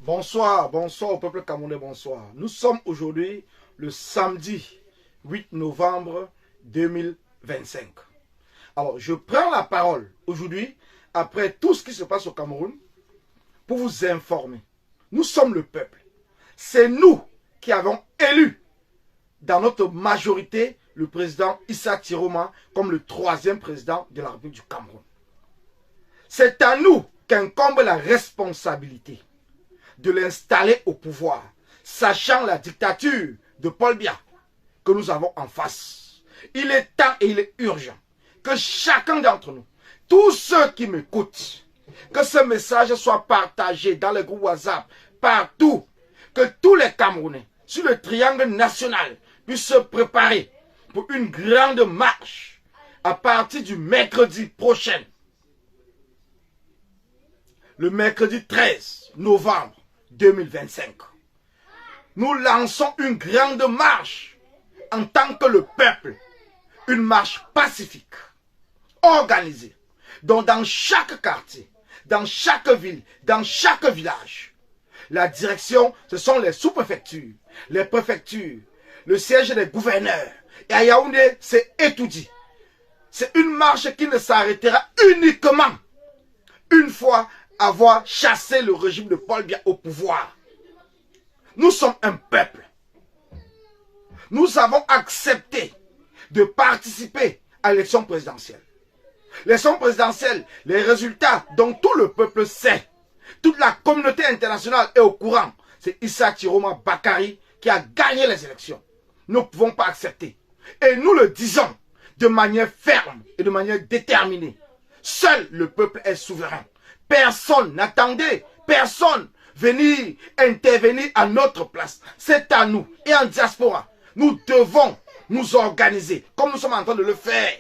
Bonsoir, bonsoir au peuple camerounais, bonsoir. Nous sommes aujourd'hui le samedi 8 novembre 2025. Alors, je prends la parole aujourd'hui, après tout ce qui se passe au Cameroun, pour vous informer. Nous sommes le peuple. C'est nous qui avons élu dans notre majorité le président Issa Tiroma comme le troisième président de la République du Cameroun. C'est à nous qu'incombe la responsabilité de l'installer au pouvoir, sachant la dictature de Paul Biya que nous avons en face. Il est temps et il est urgent que chacun d'entre nous, tous ceux qui m'écoutent, que ce message soit partagé dans les groupes WhatsApp, partout, que tous les Camerounais, sur le triangle national, puissent se préparer pour une grande marche à partir du mercredi prochain, le mercredi 13 novembre 2025. Nous lançons une grande marche en tant que le peuple, une marche pacifique, organisée, dont dans chaque quartier, dans chaque ville, dans chaque village, la direction, ce sont les sous-préfectures, les préfectures, le siège des gouverneurs. Et à Yaoundé, c'est étudié. C'est une marche qui ne s'arrêtera uniquement une fois avoir chassé le régime de Paul Biya au pouvoir. Nous sommes un peuple. Nous avons accepté de participer à l'élection présidentielle. L'élection présidentielle, les résultats dont tout le peuple sait, toute la communauté internationale est au courant, c'est Issa Tiroma Bakary qui a gagné les élections. Nous ne pouvons pas accepter. Et nous le disons de manière ferme et de manière déterminée. Seul le peuple est souverain. Personne n'attendait, personne venir intervenir à notre place. C'est à nous. Et en diaspora, nous devons nous organiser, comme nous sommes en train de le faire,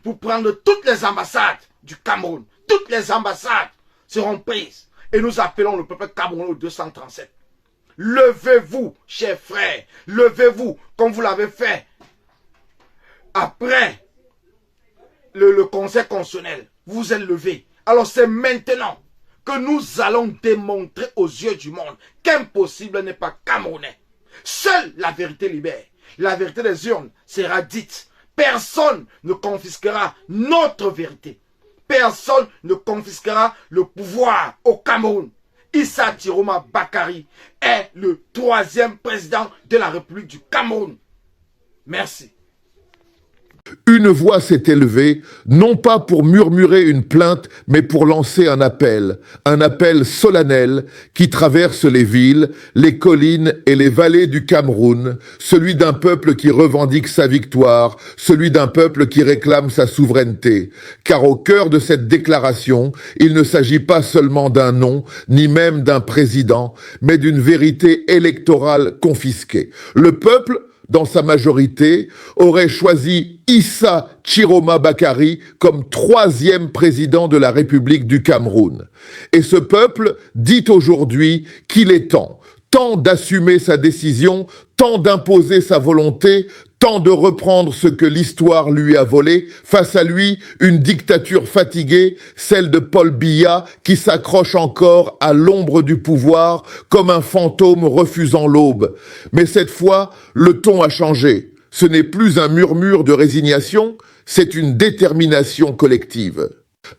pour prendre toutes les ambassades du Cameroun. Toutes les ambassades seront prises. Et nous appelons le peuple camerounais au 237. Levez-vous, chers frères. Levez-vous, comme vous l'avez fait après le Conseil constitutionnel. Vous vous êtes levés. Alors c'est maintenant que nous allons démontrer aux yeux du monde qu'impossible n'est pas camerounais. Seule la vérité libère. La vérité des urnes sera dite. Personne ne confisquera notre vérité. Personne ne confisquera le pouvoir au Cameroun. Issa Tiroma Bakary est le troisième président de la République du Cameroun. Merci. Une voix s'est élevée, non pas pour murmurer une plainte, mais pour lancer un appel solennel qui traverse les villes, les collines et les vallées du Cameroun, celui d'un peuple qui revendique sa victoire, celui d'un peuple qui réclame sa souveraineté. Car au cœur de cette déclaration, il ne s'agit pas seulement d'un nom, ni même d'un président, mais d'une vérité électorale confisquée. Le peuple, dans sa majorité, aurait choisi Issa Tiroma Bakary comme troisième président de la République du Cameroun. Et ce peuple dit aujourd'hui qu'il est temps d'assumer sa décision, temps d'imposer sa volonté, temps de reprendre ce que l'histoire lui a volé. Face à lui, une dictature fatiguée, celle de Paul Biya, qui s'accroche encore à l'ombre du pouvoir comme un fantôme refusant l'aube. Mais cette fois, le ton a changé. Ce n'est plus un murmure de résignation, c'est une détermination collective.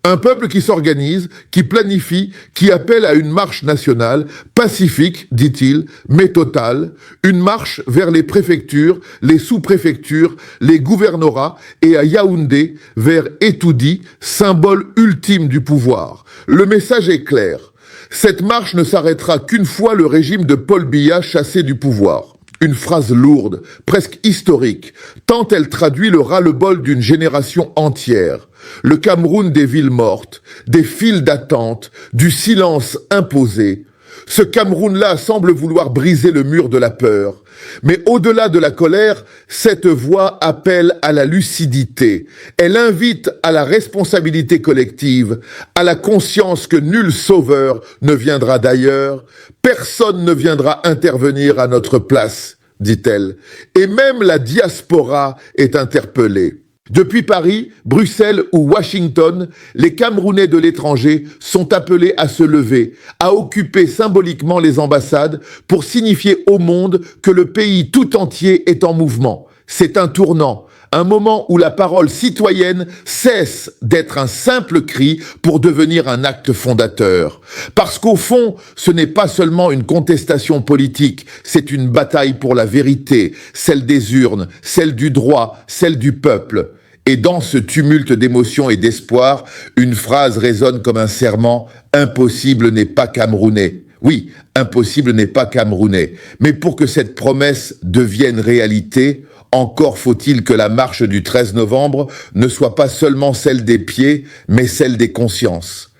Un peuple qui s'organise, qui planifie, qui appelle à une marche nationale, pacifique, dit-il, mais totale, une marche vers les préfectures, les sous-préfectures, les gouvernorats et à Yaoundé, vers Etoudi, symbole ultime du pouvoir. Le message est clair. Cette marche ne s'arrêtera qu'une fois le régime de Paul Biya chassé du pouvoir. Une phrase lourde, presque historique, tant elle traduit le ras-le-bol d'une génération entière. Le Cameroun des villes mortes, des files d'attente, du silence imposé. Ce Cameroun-là semble vouloir briser le mur de la peur. Mais au-delà de la colère, cette voix appelle à la lucidité. Elle invite à la responsabilité collective, à la conscience que nul sauveur ne viendra d'ailleurs. Personne ne viendra intervenir à notre place, dit-elle. Et même la diaspora est interpellée. Depuis Paris, Bruxelles ou Washington, les Camerounais de l'étranger sont appelés à se lever, à occuper symboliquement les ambassades pour signifier au monde que le pays tout entier est en mouvement. C'est un tournant, un moment où la parole citoyenne cesse d'être un simple cri pour devenir un acte fondateur. Parce qu'au fond, ce n'est pas seulement une contestation politique, c'est une bataille pour la vérité, celle des urnes, celle du droit, celle du peuple. Et dans ce tumulte d'émotions et d'espoir, une phrase résonne comme un serment, « Impossible n'est pas camerounais ». Oui, impossible n'est pas camerounais. Mais pour que cette promesse devienne réalité, encore faut-il que la marche du 13 novembre ne soit pas seulement celle des pieds, mais celle des consciences.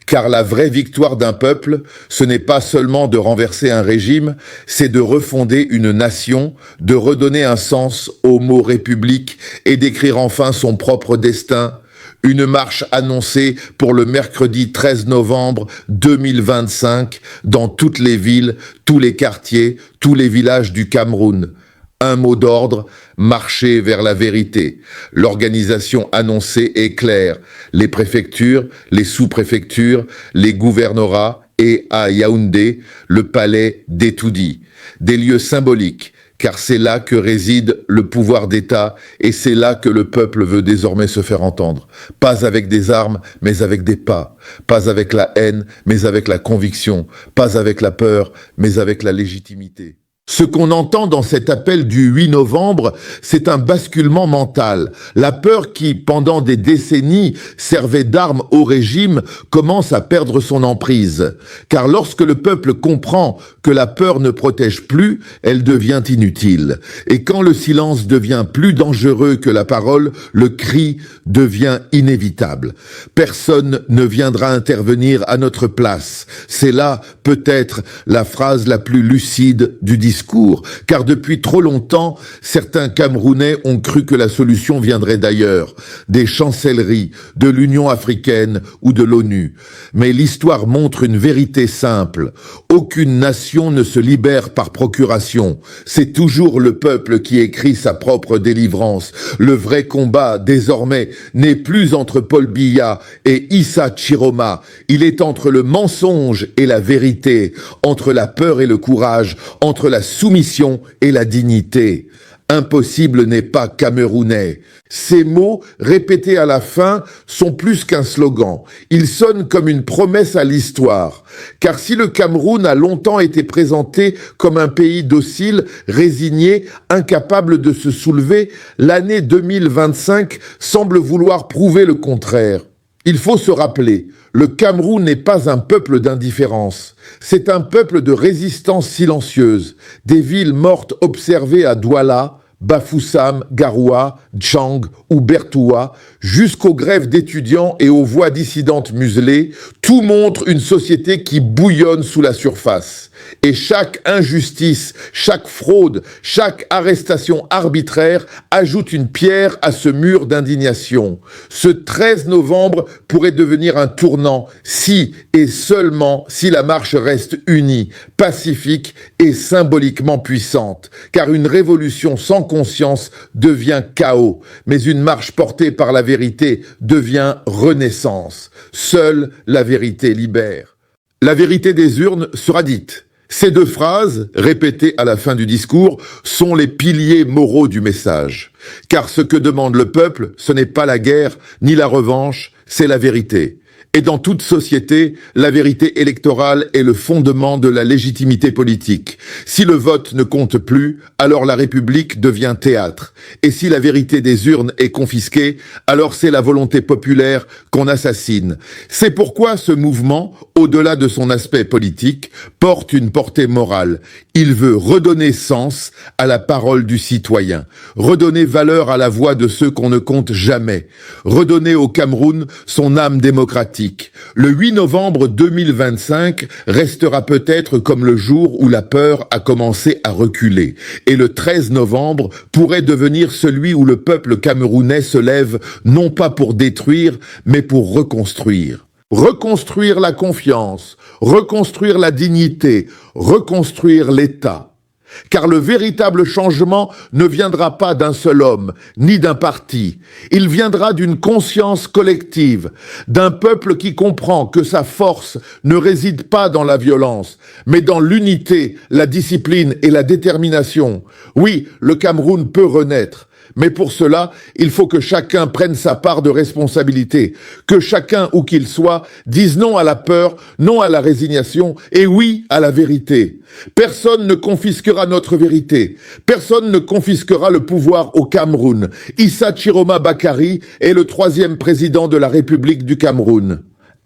Car la vraie victoire d'un peuple, ce n'est pas seulement de renverser un régime, c'est de refonder une nation, de redonner un sens au mot République et d'écrire enfin son propre destin. Une marche annoncée pour le mercredi 13 novembre 2025 dans toutes les villes, tous les quartiers, tous les villages du Cameroun. Un mot d'ordre, marcher vers la vérité. L'organisation annoncée est claire. Les préfectures, les sous-préfectures, les gouvernorats et à Yaoundé, le palais d'Etoudi. Des lieux symboliques, car c'est là que réside le pouvoir d'État et c'est là que le peuple veut désormais se faire entendre. Pas avec des armes, mais avec des pas. Pas avec la haine, mais avec la conviction. Pas avec la peur, mais avec la légitimité. Ce qu'on entend dans cet appel du 8 novembre, c'est un basculement mental. La peur qui, pendant des décennies, servait d'arme au régime, commence à perdre son emprise. Car lorsque le peuple comprend que la peur ne protège plus, elle devient inutile. Et quand le silence devient plus dangereux que la parole, le cri devient inévitable. Personne ne viendra intervenir à notre place. C'est là, peut-être, la phrase la plus lucide du discours. Car depuis trop longtemps, certains Camerounais ont cru que la solution viendrait d'ailleurs, des chancelleries, de l'Union africaine ou de l'ONU. Mais l'histoire montre une vérité simple. Aucune nation ne se libère par procuration. C'est toujours le peuple qui écrit sa propre délivrance. Le vrai combat, désormais, n'est plus entre Paul Biya et Issa Chiroma. Il est entre le mensonge et la vérité, entre la peur et le courage, entre la soumission et la dignité. Impossible n'est pas camerounais. Ces mots, répétés à la fin, sont plus qu'un slogan. Ils sonnent comme une promesse à l'histoire. Car si le Cameroun a longtemps été présenté comme un pays docile, résigné, incapable de se soulever, l'année 2025 semble vouloir prouver le contraire. Il faut se rappeler, le Cameroun n'est pas un peuple d'indifférence. C'est un peuple de résistance silencieuse. Des villes mortes observées à Douala, Bafoussam, Garoua, Djang ou Bertoua, jusqu'aux grèves d'étudiants et aux voix dissidentes muselées, tout montre une société qui bouillonne sous la surface. Et chaque injustice, chaque fraude, chaque arrestation arbitraire ajoute une pierre à ce mur d'indignation. Ce 13 novembre pourrait devenir un tournant si et seulement si la marche reste unie, pacifique et symboliquement puissante. Car une révolution sans conscience devient chaos, mais une marche portée par la vérité devient renaissance. Seule la vérité libère. La vérité des urnes sera dite. Ces deux phrases, répétées à la fin du discours, sont les piliers moraux du message. Car ce que demande le peuple, ce n'est pas la guerre ni la revanche, c'est la vérité. Et dans toute société, la vérité électorale est le fondement de la légitimité politique. Si le vote ne compte plus, alors la République devient théâtre. Et si la vérité des urnes est confisquée, alors c'est la volonté populaire qu'on assassine. C'est pourquoi ce mouvement, au-delà de son aspect politique, porte une portée morale. Il veut redonner sens à la parole du citoyen, redonner valeur à la voix de ceux qu'on ne compte jamais, redonner au Cameroun son âme démocratique. Le 8 novembre 2025 restera peut-être comme le jour où la peur a commencé à reculer. Et le 13 novembre pourrait devenir celui où le peuple camerounais se lève non pas pour détruire, mais pour reconstruire. Reconstruire la confiance, reconstruire la dignité, reconstruire l'État. Car le véritable changement ne viendra pas d'un seul homme, ni d'un parti. Il viendra d'une conscience collective, d'un peuple qui comprend que sa force ne réside pas dans la violence, mais dans l'unité, la discipline et la détermination. Oui, le Cameroun peut renaître. Mais pour cela, il faut que chacun prenne sa part de responsabilité, que chacun, où qu'il soit, dise non à la peur, non à la résignation et oui à la vérité. Personne ne confisquera notre vérité. Personne ne confisquera le pouvoir au Cameroun. Issa Chiroma Bakary est le 3e président de la République du Cameroun.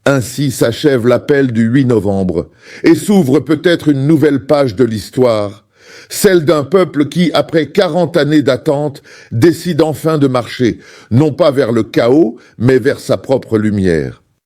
Ainsi s'achève l'appel du 8 novembre et s'ouvre peut-être une nouvelle page de l'histoire. Celle d'un peuple qui, après 40 années d'attente, décide enfin de marcher, non pas vers le chaos, mais vers sa propre lumière.